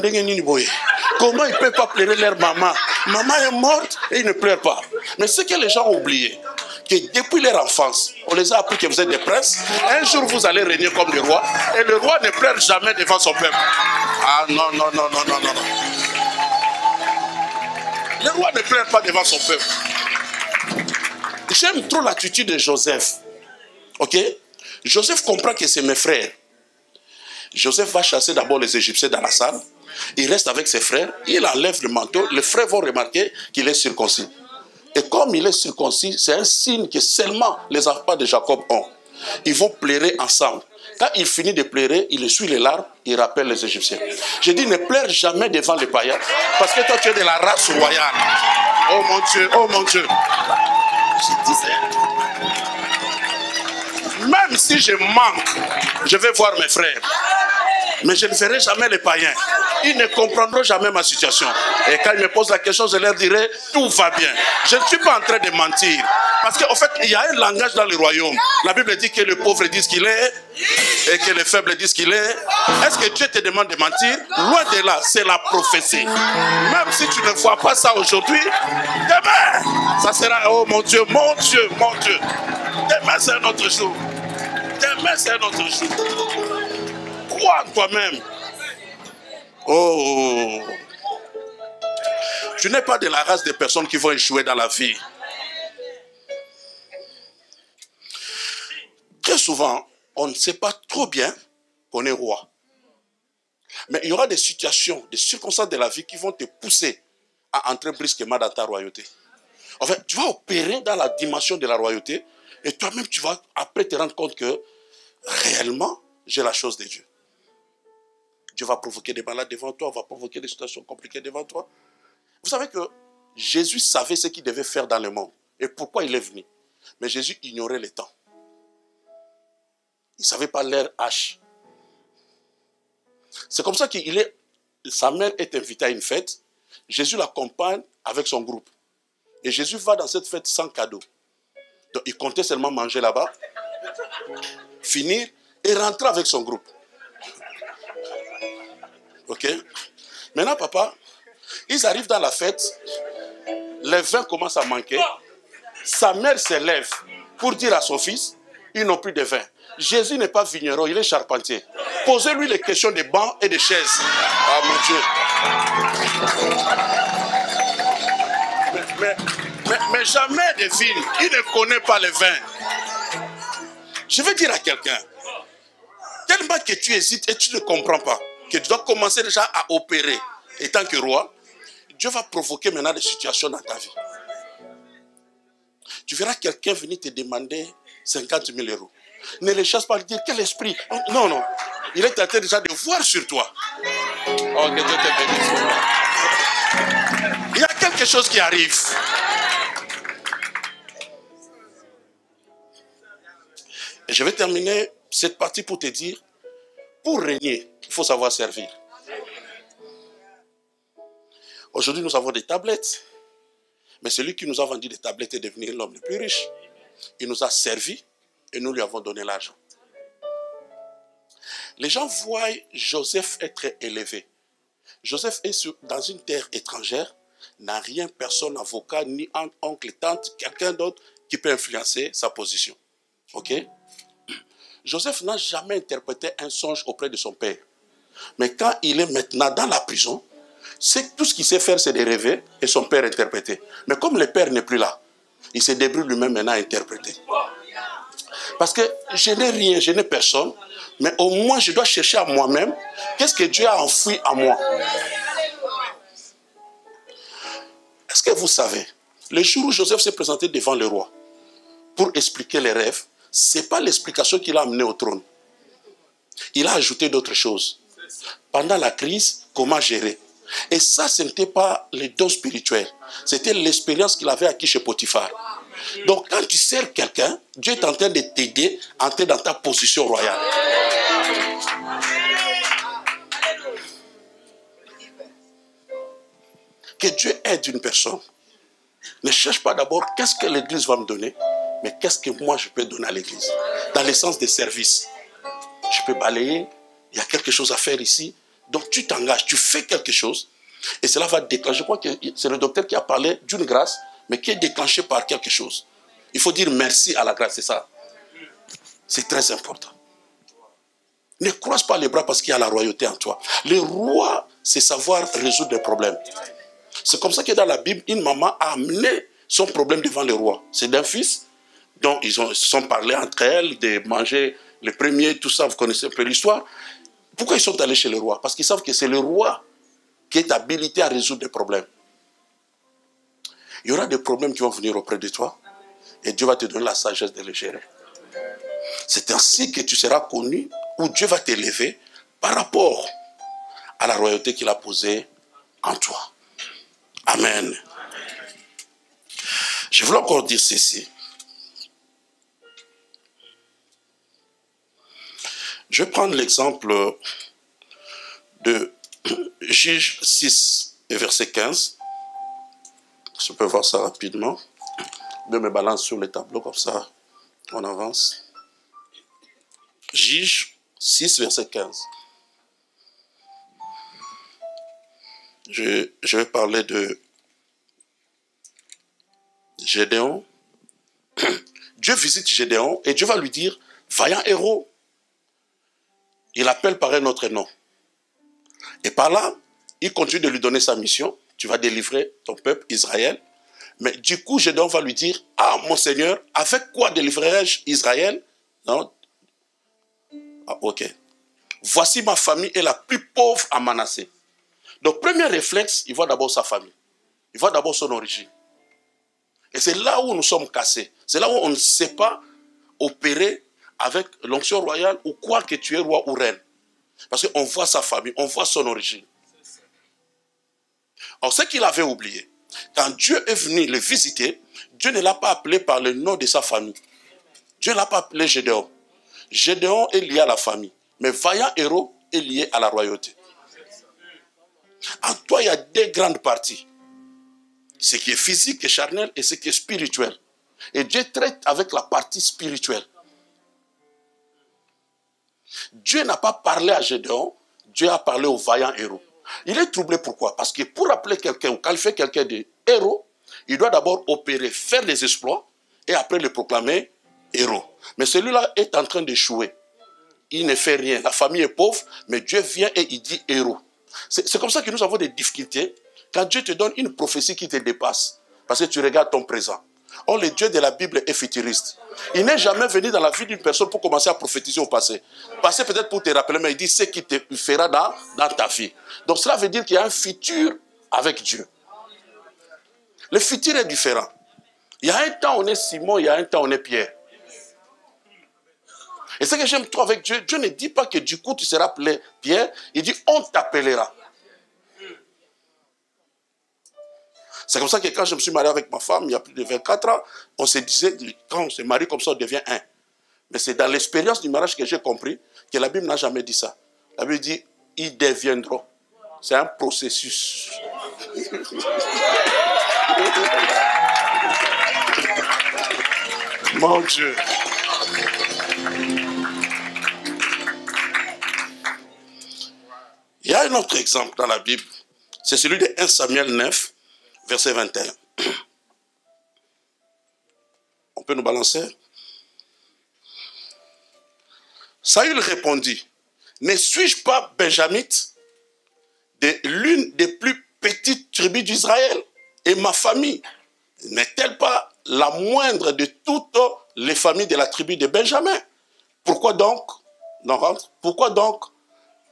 ils ne peuvent pas pleurer leur maman? Maman est morte et ils ne pleurent pas. Mais ce que les gens ont oublié, que depuis leur enfance, on les a appris que vous êtes des princes. Un jour, vous allez régner comme des rois. Et le roi ne pleure jamais devant son peuple. Ah non, non, non, non, non, non, non. Le roi ne pleure pas devant son peuple. J'aime trop l'attitude de Joseph. Ok? Joseph comprend que c'est mes frères. Joseph va chasser d'abord les Égyptiens dans la salle. Il reste avec ses frères. Il enlève le manteau. Les frères vont remarquer qu'il est circoncis. Et comme il est circoncis, c'est un signe que seulement les enfants de Jacob ont. Ils vont pleurer ensemble. Quand il finit de pleurer, il essuie les larmes, il rappelle les Égyptiens. Je dis, ne pleure jamais devant les païens, parce que toi, tu es de la race royale. Oh mon Dieu, oh mon Dieu. Je disais, même si je manque, je vais voir mes frères. Mais je ne verrai jamais les païens. Ils ne comprendront jamais ma situation. Et quand ils me posent la question, je leur dirai, tout va bien. Je ne suis pas en train de mentir. Parce qu'en fait, il y a un langage dans le royaume. La Bible dit que le pauvre dit ce qu'il est et que le faible dit ce qu'il est. Est-ce que Dieu te demande de mentir? Loin de là, c'est la prophétie. Même si tu ne vois pas ça aujourd'hui, demain, ça sera, oh mon Dieu, mon Dieu, mon Dieu. Demain, c'est un autre jour. Demain, c'est un autre jour. Crois en toi-même. Oh. Tu n'es pas de la race des personnes qui vont échouer dans la vie. Très souvent, on ne sait pas trop bien qu'on est roi. Mais il y aura des situations, des circonstances de la vie qui vont te pousser à entrer brusquement dans ta royauté. En fait, tu vas opérer dans la dimension de la royauté et toi-même, tu vas après te rendre compte que réellement, j'ai la chose de Dieu. Dieu va provoquer des malades devant toi, va provoquer des situations compliquées devant toi. Vous savez que Jésus savait ce qu'il devait faire dans le monde et pourquoi il est venu. Mais Jésus ignorait le temps. Il ne savait pas l'heure H. C'est comme ça sa mère est invitée à une fête. Jésus l'accompagne avec son groupe. Et Jésus va dans cette fête sans cadeau. Donc il comptait seulement manger là-bas, finir et rentrer avec son groupe. Ok? Maintenant, papa, ils arrivent dans la fête, les vins commencent à manquer. Sa mère se lève pour dire à son fils, ils n'ont plus de vin. Jésus n'est pas vigneron, il est charpentier. Posez-lui les questions des bancs et des chaises. Ah mon Dieu. Mais jamais de vignes. Il ne connaît pas le vin. Je veux dire à quelqu'un, tellement que tu hésites et tu ne comprends pas, que tu dois commencer déjà à opérer. Et tant que roi, Dieu va provoquer maintenant des situations dans ta vie. Tu verras quelqu'un venir te demander 50 000 euros. Ne le chasse pas, lui dire quel esprit. Non, non. Il est en train déjà de voir sur toi. Oh, que Dieu te bénisse. Il y a quelque chose qui arrive. Et je vais terminer cette partie pour te dire, pour régner, il faut savoir servir. Aujourd'hui, nous avons des tablettes. Mais celui qui nous a vendu des tablettes est devenu l'homme le plus riche. Il nous a servi et nous lui avons donné l'argent. Les gens voient Joseph être élevé. Joseph est dans une terre étrangère, n'a rien, personne, avocat, ni oncle, tante, quelqu'un d'autre qui peut influencer sa position. Ok? Joseph n'a jamais interprété un songe auprès de son père. Mais quand il est maintenant dans la prison, tout ce qu'il sait faire, c'est de rêver et son père interpréter. Mais comme le père n'est plus là, il se débrouille lui-même maintenant à interpréter. Parce que je n'ai rien, je n'ai personne, mais au moins je dois chercher à moi-même qu'est-ce que Dieu a enfoui à moi. Est-ce que vous savez, le jour où Joseph s'est présenté devant le roi pour expliquer les rêves, ce n'est pas l'explication qui l'a amené au trône. Il a ajouté d'autres choses. Pendant la crise, comment gérer? Et ça, ce n'était pas les dons spirituels. C'était l'expérience qu'il avait acquis chez Potiphar. Donc, quand tu sers quelqu'un, Dieu est en train de t'aider à entrer dans ta position royale. Que Dieu aide une personne. Ne cherche pas d'abord qu'est-ce que l'Église va me donner, mais qu'est-ce que moi je peux donner à l'Église. Dans le sens des services. Je peux balayer, il y a quelque chose à faire ici. Donc tu t'engages, tu fais quelque chose, et cela va déclencher. Je crois que c'est le docteur qui a parlé d'une grâce, mais qui est déclenchée par quelque chose. Il faut dire merci à la grâce, c'est ça. C'est très important. Ne croise pas les bras parce qu'il y a la royauté en toi. Le roi, c'est savoir résoudre des problèmes. C'est comme ça que dans la Bible, une maman a amené son problème devant le roi. C'est d'un fils dont ils se sont parlé entre elles, de manger le premier, tout ça, vous connaissez un peu l'histoire. Pourquoi ils sont allés chez le roi? Parce qu'ils savent que c'est le roi qui est habilité à résoudre des problèmes. Il y aura des problèmes qui vont venir auprès de toi et Dieu va te donner la sagesse de les gérer. C'est ainsi que tu seras connu, où Dieu va t'élever par rapport à la royauté qu'il a posée en toi. Amen. Je voulais encore dire ceci. Je vais prendre l'exemple de Juge 6 et verset 15. Je peux voir ça rapidement. Je me balance sur les tableaux comme ça. On avance. Juge 6, verset 15. Je vais parler de Gédéon. Dieu visite Gédéon et Dieu va lui dire, vaillant héros. Il appelle par un autre nom. Et par là, il continue de lui donner sa mission. Tu vas délivrer ton peuple Israël. Mais du coup, Gédéon va lui dire, ah mon Seigneur, avec quoi délivrerai-je Israël? Non. Ah, ok. Voici ma famille est la plus pauvre à Manassé. Donc, premier réflexe, il voit d'abord sa famille. Il voit d'abord son origine. Et c'est là où nous sommes cassés. C'est là où on ne sait pas opérer avec l'onction royale ou quoi que tu es roi ou reine. Parce qu'on voit sa famille, on voit son origine. Alors, ce qu'il avait oublié, quand Dieu est venu le visiter, Dieu ne l'a pas appelé par le nom de sa famille. Dieu ne l'a pas appelé Gédéon. Gédéon est lié à la famille. Mais vaillant héros est lié à la royauté. En toi, il y a deux grandes parties. Ce qui est physique et charnel et ce qui est spirituel. Et Dieu traite avec la partie spirituelle. Dieu n'a pas parlé à Gédéon, Dieu a parlé au vaillant héros. Il est troublé pourquoi? Parce que pour appeler quelqu'un ou qualifier quelqu'un de héros, il doit d'abord opérer, faire des exploits et après le proclamer héros. Mais celui-là est en train d'échouer. Il ne fait rien. La famille est pauvre, mais Dieu vient et il dit héros. C'est comme ça que nous avons des difficultés quand Dieu te donne une prophétie qui te dépasse. Parce que tu regardes ton présent. Or, le Dieu de la Bible est futuriste. Il n'est jamais venu dans la vie d'une personne pour commencer à prophétiser au passé. Passé peut-être pour te rappeler, mais il dit ce qui te fera dans ta vie. Donc cela veut dire qu'il y a un futur avec Dieu. Le futur est différent. Il y a un temps on est Simon, il y a un temps on est Pierre. Et ce que j'aime trop avec Dieu, Dieu ne dit pas que du coup tu seras appelé Pierre, il dit on t'appellera. C'est comme ça que quand je me suis marié avec ma femme, il y a plus de 24 ans, on se disait, quand on se marie comme ça, on devient un. Mais c'est dans l'expérience du mariage que j'ai compris que la Bible n'a jamais dit ça. La Bible dit, ils deviendront. C'est un processus. Mon Dieu. Il y a un autre exemple dans la Bible. C'est celui de 1 Samuel 9. Verset 21. On peut nous balancer? Saül répondit, ne suis-je pas benjamite de l'une des plus petites tribus d'Israël? Et ma famille n'est-elle pas la moindre de toutes les familles de la tribu de Benjamin? Pourquoi donc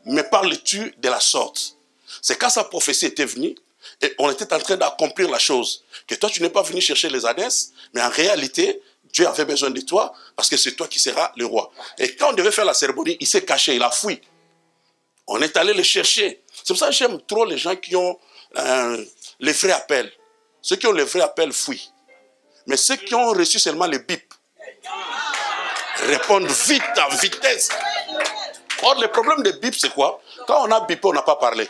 me parles-tu de la sorte? C'est quand sa prophétie était venue, et on était en train d'accomplir la chose. Que toi, tu n'es pas venu chercher les ânesses, mais en réalité, Dieu avait besoin de toi, parce que c'est toi qui seras le roi. Et quand on devait faire la cérémonie, il s'est caché, il a fui. On est allé le chercher. C'est pour ça que j'aime trop les gens qui ont les vrais appels. Ceux qui ont les vrais appels fuient. Mais ceux qui ont reçu seulement les bips répondent vite, en vitesse. Or, le problème des bips, c'est quoi? Quand on a bipé, on n'a pas parlé.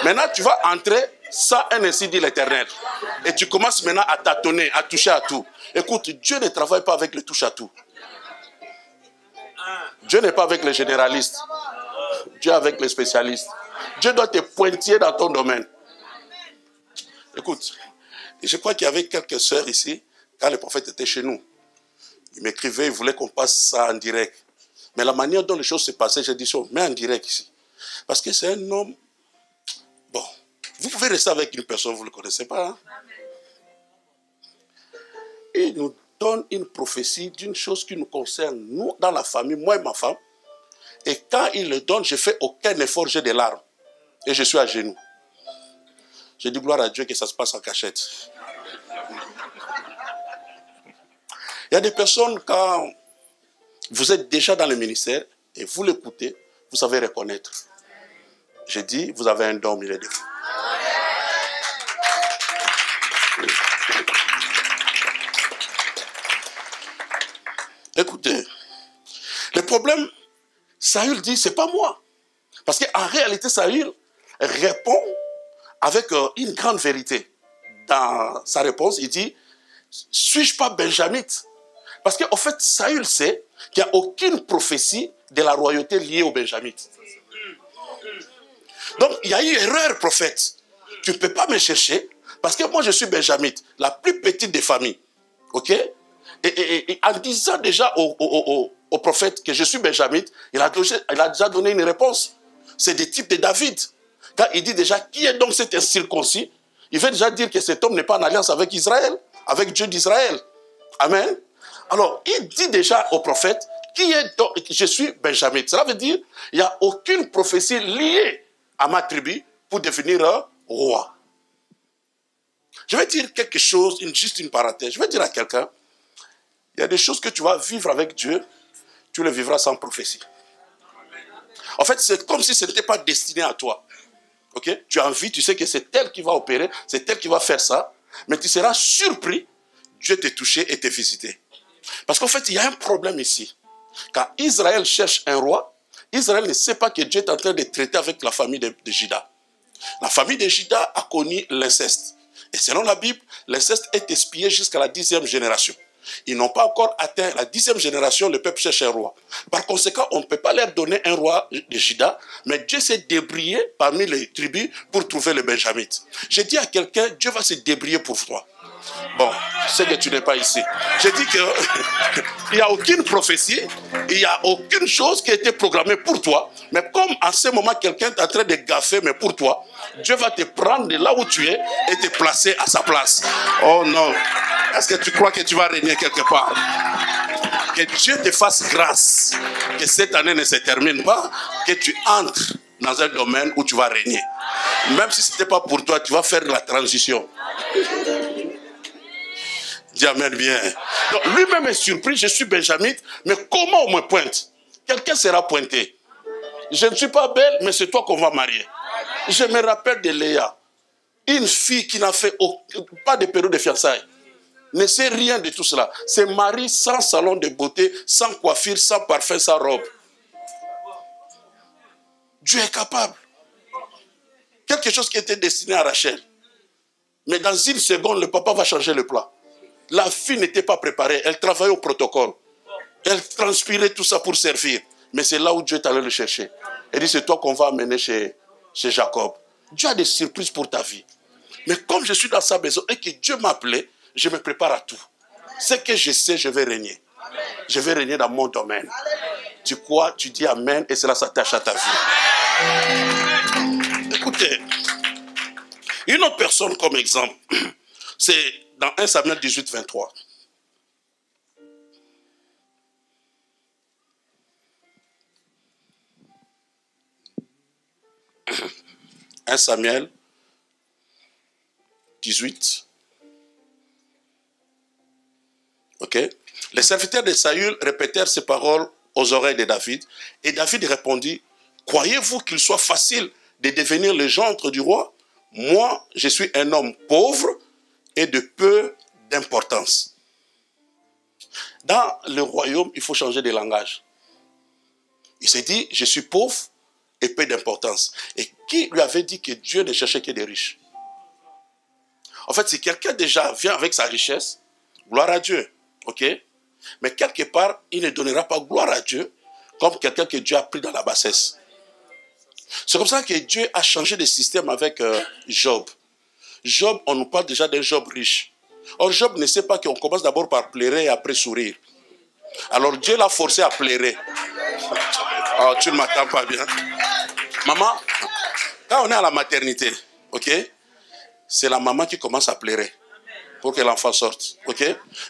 Maintenant, tu vas entrer sans un ainsi dit l'Éternel. Et tu commences maintenant à tâtonner, à toucher à tout. Écoute, Dieu ne travaille pas avec le touche à tout. Dieu n'est pas avec les généralistes. Dieu est avec les spécialistes. Dieu doit te pointiller dans ton domaine. Écoute, je crois qu'il y avait quelques sœurs ici, quand le prophète était chez nous. Il m'écrivait, il voulait qu'on passe ça en direct. Mais la manière dont les choses se passaient, j'ai dit, mets en direct ici. Parce que c'est un homme. Bon, vous pouvez rester avec une personne, vous ne le connaissez pas. Hein? Il nous donne une prophétie d'une chose qui nous concerne, nous, dans la famille, moi et ma femme. Et quand il le donne, je ne fais aucun effort, j'ai des larmes. Et je suis à genoux. J'ai dit gloire à Dieu que ça se passe en cachette. Il y a des personnes, quand vous êtes déjà dans le ministère et vous l'écoutez, vous savez reconnaître. J'ai dit, vous avez un don au milieu de vous. Écoutez, le problème, Saül dit, c'est pas moi. Parce qu'en réalité, Saül répond avec une grande vérité. Dans sa réponse, il dit, suis-je pas benjamite? Parce qu'en fait, Saül sait qu'il n'y a aucune prophétie de la royauté liée aux benjamites. Donc, il y a eu erreur, prophète. Tu ne peux pas me chercher parce que moi, je suis benjamite, la plus petite des familles. OK? Et en disant déjà au prophète que je suis benjamite, il a déjà donné une réponse. C'est des types de David. Quand il dit déjà qui est donc cet incirconcis, il veut déjà dire que cet homme n'est pas en alliance avec Israël, avec Dieu d'Israël. Amen. Alors, il dit déjà au prophète, qui est donc, je suis benjamite. Cela veut dire, il n'y a aucune prophétie liée à ma tribu pour devenir un roi. Je vais dire quelque chose, juste une parenthèse. Je vais dire à quelqu'un, il y a des choses que tu vas vivre avec Dieu, tu les vivras sans prophétie. En fait, c'est comme si ce n'était pas destiné à toi. Okay? Tu as envie, tu sais que c'est elle qui va opérer, c'est elle qui va faire ça, mais tu seras surpris, Dieu t'est touché et t'est visité. Parce qu'en fait, il y a un problème ici. Quand Israël cherche un roi, Israël ne sait pas que Dieu est en train de traiter avec la famille de Juda. La famille de Juda a connu l'inceste. Et selon la Bible, l'inceste est espié jusqu'à la 10e génération. Ils n'ont pas encore atteint la 10e génération, le peuple cherche un roi. Par conséquent, on ne peut pas leur donner un roi de Juda, mais Dieu s'est débrouillé parmi les tribus pour trouver le benjamite. J'ai dit à quelqu'un, Dieu va se débrouiller pour toi. Bon, je sais que tu n'es pas ici. J'ai dit qu'il n'y a aucune prophétie, il n'y a aucune chose qui a été programmée pour toi. Mais comme en ce moment, quelqu'un est en train de gaffer, mais pour toi, Dieu va te prendre de là où tu es et te placer à sa place. Oh non. Est-ce que tu crois que tu vas régner quelque part? Que Dieu te fasse grâce. Que cette année ne se termine pas. Que tu entres dans un domaine où tu vas régner. Même si ce n'était pas pour toi, tu vas faire la transition. Dis amen bien. Donc lui-même est surpris, je suis benjamite, mais comment on me pointe? Quelqu'un sera pointé. Je ne suis pas belle, mais c'est toi qu'on va marier. Je me rappelle de Léa, une fille qui n'a fait pas de période de fiançailles, ne sait rien de tout cela. C'est Marie sans salon de beauté, sans coiffure, sans parfum, sans robe. Dieu est capable. Quelque chose qui était destiné à Rachel. Mais dans une seconde, le papa va changer le plan. La fille n'était pas préparée, elle travaillait au protocole. Elle transpirait tout ça pour servir. Mais c'est là où Dieu est allé le chercher. Elle dit, c'est toi qu'on va amener chez Jacob. Dieu a des surprises pour ta vie. Mais comme je suis dans sa maison et que Dieu m'a appelé, je me prépare à tout. Ce que je sais, je vais régner. Je vais régner dans mon domaine. Tu crois, tu dis amen et cela s'attache à ta vie. Écoutez, une autre personne comme exemple, c'est dans 1 Samuel 18, 23. 1 Samuel 18. Ok. Les serviteurs de Saül répétèrent ces paroles aux oreilles de David. Et David répondit, croyez-vous qu'il soit facile de devenir le gendre du roi? Moi, je suis un homme pauvre et de peu d'importance. Dans le royaume, il faut changer de langage. Il s'est dit, je suis pauvre et peu d'importance. Et qui lui avait dit que Dieu ne cherchait que des riches? En fait, si quelqu'un déjà vient avec sa richesse, gloire à Dieu, ok? Mais quelque part, il ne donnera pas gloire à Dieu comme quelqu'un que Dieu a pris dans la bassesse. C'est comme ça que Dieu a changé de système avec Job. Job, on nous parle déjà d'un Job riche. Or, Job ne sait pas qu'on commence d'abord par pleurer et après sourire. Alors, Dieu l'a forcé à pleurer. Oh, tu ne m'attends pas bien. Maman, quand on est à la maternité, ok, c'est la maman qui commence à pleurer pour que l'enfant sorte, ok.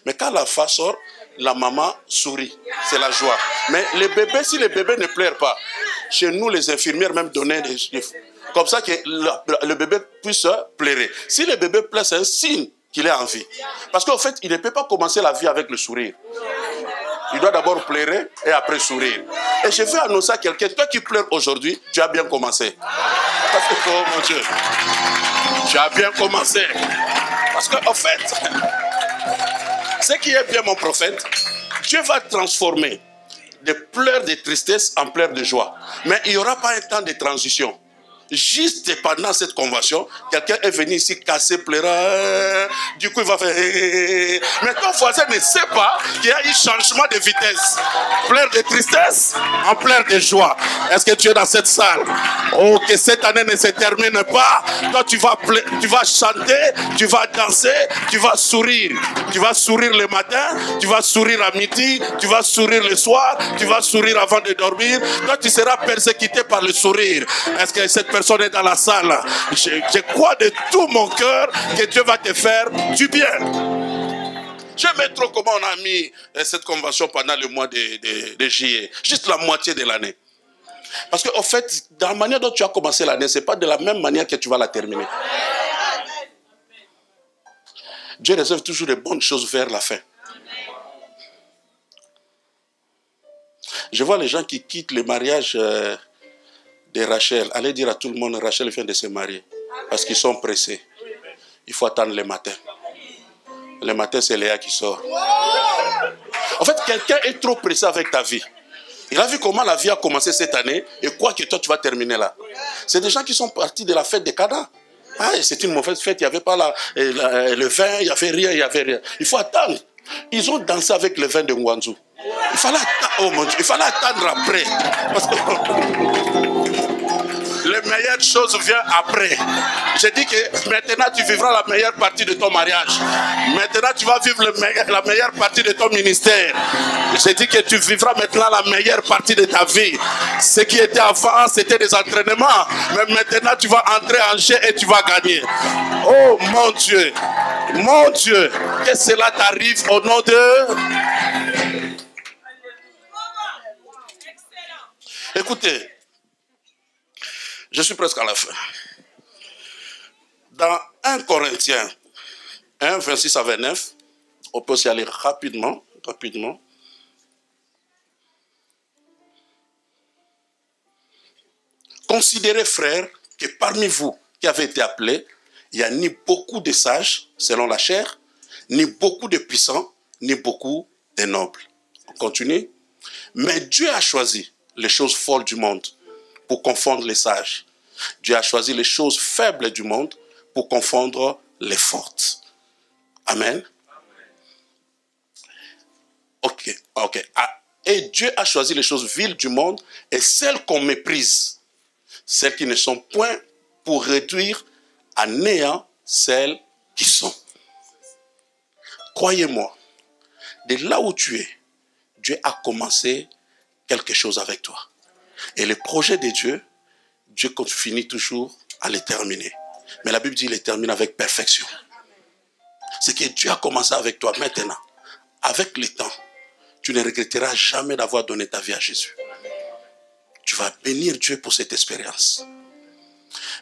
Mais quand l'enfant sort, la maman sourit, c'est la joie. Mais les bébés, si les bébés ne pleurent pas, chez nous, les infirmières même donnaient des chiffres. Comme ça que le bébé puisse pleurer. Si le bébé pleure, c'est un signe qu'il est en vie. Parce qu'en fait, il ne peut pas commencer la vie avec le sourire. Il doit d'abord pleurer et après sourire. Et je veux annoncer à quelqu'un, toi qui pleures aujourd'hui, tu as bien commencé. Parce que, oh mon Dieu, tu as bien commencé. Parce qu'en fait, ce qui est bien mon prophète, Dieu va transformer des pleurs de tristesse en pleurs de joie. Mais il n'y aura pas un temps de transition. Juste pendant cette convention, quelqu'un est venu ici casser, pleurant. Du coup, il va faire... Mais ton voisin ne sait pas qu'il y a eu changement de vitesse. Plein de tristesse, en plein de joie. Est-ce que tu es dans cette salle? Oh, que cette année ne se termine pas. Toi, tu vas chanter, tu vas danser, tu vas sourire. Tu vas sourire le matin, tu vas sourire à midi, tu vas sourire le soir, tu vas sourire avant de dormir. Toi, tu seras persécuté par le sourire. Est-ce que cette personne est dans la salle? Je crois de tout mon cœur que Dieu va te faire du bien. J'aime trop comment on a mis cette convention pendant le mois de juillet. Juste la moitié de l'année. Parce qu'en fait, dans la manière dont tu as commencé l'année, ce n'est pas de la même manière que tu vas la terminer. Dieu réserve toujours de bonnes choses vers la fin. Je vois les gens qui quittent le mariage de Rachel. Allez dire à tout le monde, Rachel vient de se marier. Parce qu'ils sont pressés. Il faut attendre le matin. Le matin, c'est Léa qui sort. En fait, quelqu'un est trop pressé avec ta vie. Il a vu comment la vie a commencé cette année et quoi que toi, tu vas terminer là. C'est des gens qui sont partis de la fête de Cana. Ah, c'est une mauvaise fête, il n'y avait pas le vin, il n'y avait rien, il n'y avait rien. Il faut attendre. Ils ont dansé avec le vin de Ngwanzu. Il fallait attendre, oh mon Dieu, il fallait attendre après. Parce que les meilleures choses viennent après. J'ai dit que maintenant tu vivras la meilleure partie de ton mariage. Maintenant tu vas vivre la meilleure partie de ton ministère. J'ai dit que tu vivras maintenant la meilleure partie de ta vie. Ce qui était avant, c'était des entraînements. Mais maintenant tu vas entrer en jeu et tu vas gagner. Oh mon Dieu. Mon Dieu. Que cela t'arrive au nom de... Écoutez. Je suis presque à la fin. Dans 1 Corinthiens 1, 26 à 29, on peut s'y aller rapidement. Considérez, frères, que parmi vous qui avez été appelés, il n'y a ni beaucoup de sages, selon la chair, ni beaucoup de puissants, ni beaucoup de nobles. On continue. Mais Dieu a choisi les choses folles du monde pour confondre les sages. Dieu a choisi les choses faibles du monde pour confondre les fortes. Amen. Ok. Et Dieu a choisi les choses viles du monde et celles qu'on méprise, celles qui ne sont point, pour réduire à néant celles qui sont. Croyez-moi, de là où tu es, Dieu a commencé quelque chose avec toi. Et le projet de Dieu, Dieu finit toujours à les terminer. Mais la Bible dit qu'il les termine avec perfection. C'est que Dieu a commencé avec toi maintenant. Avec le temps, tu ne regretteras jamais d'avoir donné ta vie à Jésus. Tu vas bénir Dieu pour cette expérience.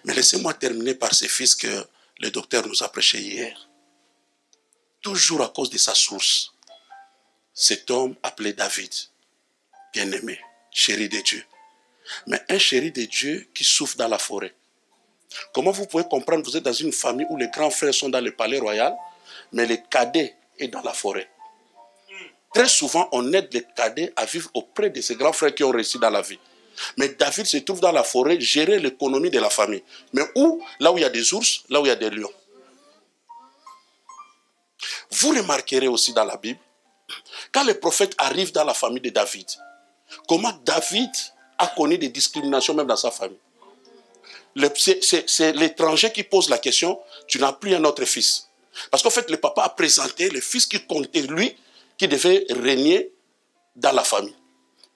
Mais laissez-moi terminer par ces fils que le docteur nous a prêchés hier. Toujours à cause de sa source. Cet homme appelé David, bien-aimé, chéri de Dieu. Mais un chéri de Dieu qui souffre dans la forêt. Comment vous pouvez comprendre, vous êtes dans une famille où les grands frères sont dans le palais royal, mais le cadet est dans la forêt. Très souvent, on aide les cadets à vivre auprès de ces grands frères qui ont réussi dans la vie. Mais David se trouve dans la forêt, gérer l'économie de la famille. Mais où? Là où il y a des ours, là où il y a des lions. Vous remarquerez aussi dans la Bible, quand les prophètes arrivent dans la famille de David, comment David a connu des discriminations même dans sa famille. C'est l'étranger qui pose la question, tu n'as plus un autre fils. Parce qu'en fait, le papa a présenté le fils qui comptait lui, qui devait régner dans la famille.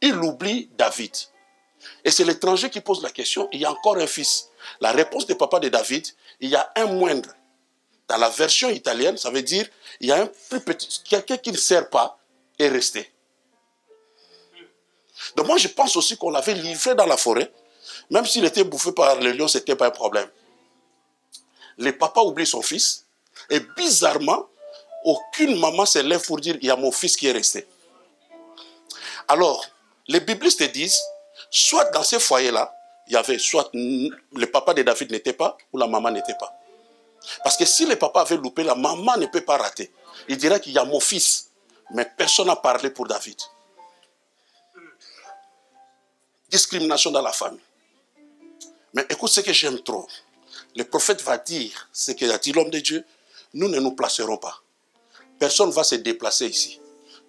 Il oublie David. Et c'est l'étranger qui pose la question, il y a encore un fils. La réponse du papa de David, il y a un moindre. Dans la version italienne, ça veut dire, il y a un plus petit, quelqu'un qui ne sert pas est resté. Donc moi, je pense aussi qu'on l'avait livré dans la forêt. Même s'il était bouffé par le lion, ce n'était pas un problème. Le papa oublie son fils. Et bizarrement, aucune maman se lève pour dire, il y a mon fils qui est resté. Alors, les biblistes disent, soit dans ces foyers-là, il y avait soit le papa de David n'était pas, ou la maman n'était pas. Parce que si le papa avait loupé, la maman ne peut pas rater. Il dirait qu'il y a mon fils. Mais personne n'a parlé pour David. Discrimination dans la famille. Mais écoute ce que j'aime trop. Le prophète va dire ce qu'a dit l'homme de Dieu. Nous ne nous placerons pas. Personne ne va se déplacer ici.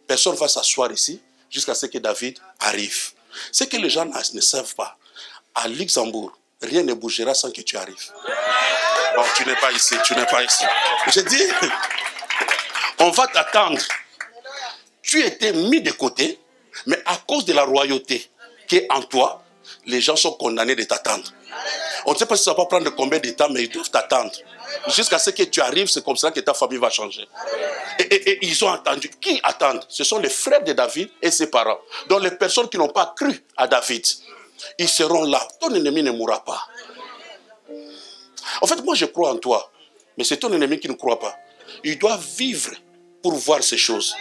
Personne ne va s'asseoir ici jusqu'à ce que David arrive. Ce que les gens ne savent pas, à Luxembourg, rien ne bougera sans que tu arrives. Bon, tu n'es pas ici, tu n'es pas ici. Je dis, on va t'attendre. Tu étais mis de côté, mais à cause de la royauté qui est en toi, les gens sont condamnés de t'attendre. On ne sait pas si ça va prendre combien de temps, mais ils doivent t'attendre. Jusqu'à ce que tu arrives, c'est comme ça que ta famille va changer. Et ils ont attendu. Qui attendent? Ce sont les frères de David et ses parents. Donc les personnes qui n'ont pas cru à David, ils seront là. Ton ennemi ne mourra pas. En fait, moi je crois en toi. Mais c'est ton ennemi qui ne croit pas. Il doit vivre pour voir ces choses.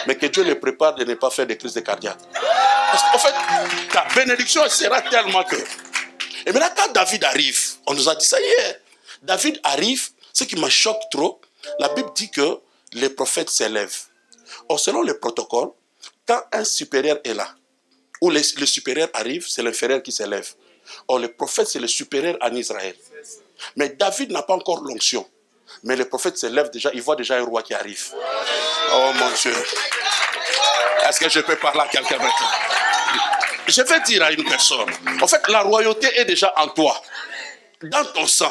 Mais que Dieu le prépare de ne pas faire des crises de cardiaque. Parce qu'en fait, ta bénédiction sera tellement que... Et maintenant, quand David arrive, on nous a dit ça hier. David arrive, ce qui me choque trop, la Bible dit que les prophètes s'élèvent. Or, selon le protocole, quand un supérieur est là, ou le supérieur arrive, c'est l'inférieur qui s'élève. Or, le prophète, c'est le supérieur en Israël. Mais David n'a pas encore l'onction. Mais le prophète s'élève déjà, il voit déjà un roi qui arrive. Oh mon Dieu. Est-ce que je peux parler à quelqu'un maintenant? Je vais dire à une personne, en fait, la royauté est déjà en toi, dans ton sang.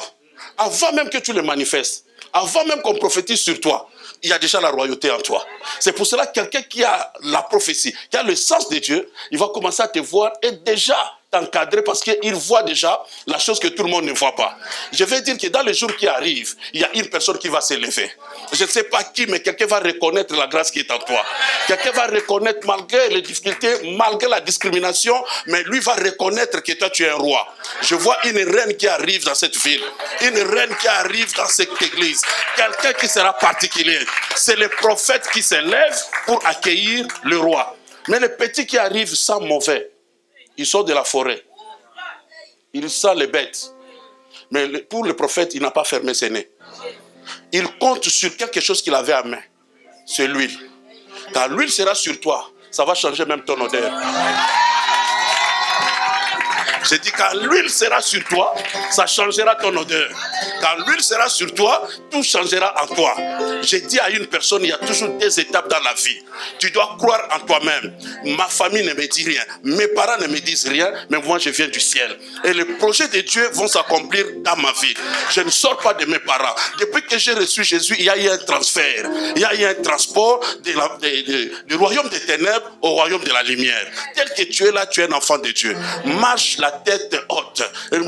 Avant même que tu le manifestes, avant même qu'on prophétise sur toi, il y a déjà la royauté en toi. C'est pour cela que quelqu'un qui a la prophétie, qui a le sens de Dieu, il va commencer à te voir et déjà t'encadrer parce qu'il voit déjà la chose que tout le monde ne voit pas. Je vais dire que dans les jours qui arrivent, il y a une personne qui va s'élever. Je ne sais pas qui, mais quelqu'un va reconnaître la grâce qui est en toi. Quelqu'un va reconnaître malgré les difficultés, malgré la discrimination, mais lui va reconnaître que toi tu es un roi. Je vois une reine qui arrive dans cette ville, une reine qui arrive dans cette église, quelqu'un qui sera particulier. C'est le prophète qui s'élève pour accueillir le roi. Mais les petits qui arrivent sont mauvais. Ils sont de la forêt. Il sent les bêtes. Mais pour le prophète, il n'a pas fermé ses nez. Il compte sur quelque chose qu'il avait à main. C'est l'huile. Quand l'huile sera sur toi, ça va changer même ton odeur. J'ai dit, quand l'huile sera sur toi, ça changera ton odeur. Quand l'huile sera sur toi, tout changera en toi. J'ai dit à une personne, il y a toujours des étapes dans la vie. Tu dois croire en toi-même. Ma famille ne me dit rien. Mes parents ne me disent rien, mais moi je viens du ciel. Et les projets de Dieu vont s'accomplir dans ma vie. Je ne sors pas de mes parents. Depuis que j'ai reçu Jésus, il y a eu un transfert. Il y a eu un transport du royaume des ténèbres au royaume de la lumière. Tel que tu es là, tu es un enfant de Dieu. Marche la tête haute.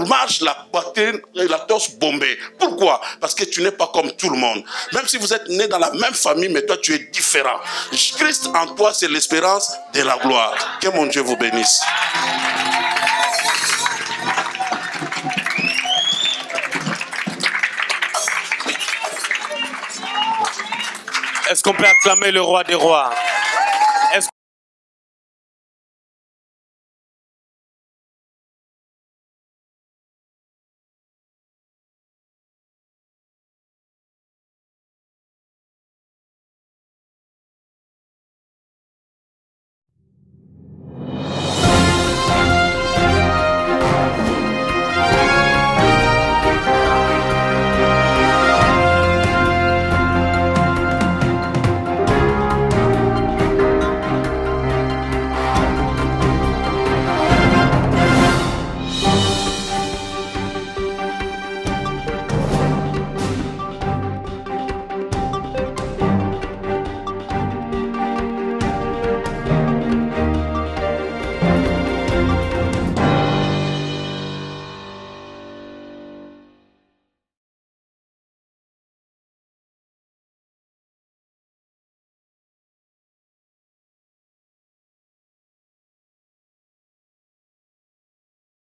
Marche la poitrine et la torse bombée. Pourquoi? Parce que tu n'es pas comme tout le monde. Même si vous êtes né dans la même famille, mais toi tu es différent. Christ en toi, c'est l'espérance de la gloire. Que mon Dieu vous bénisse. Est-ce qu'on peut acclamer le roi des rois?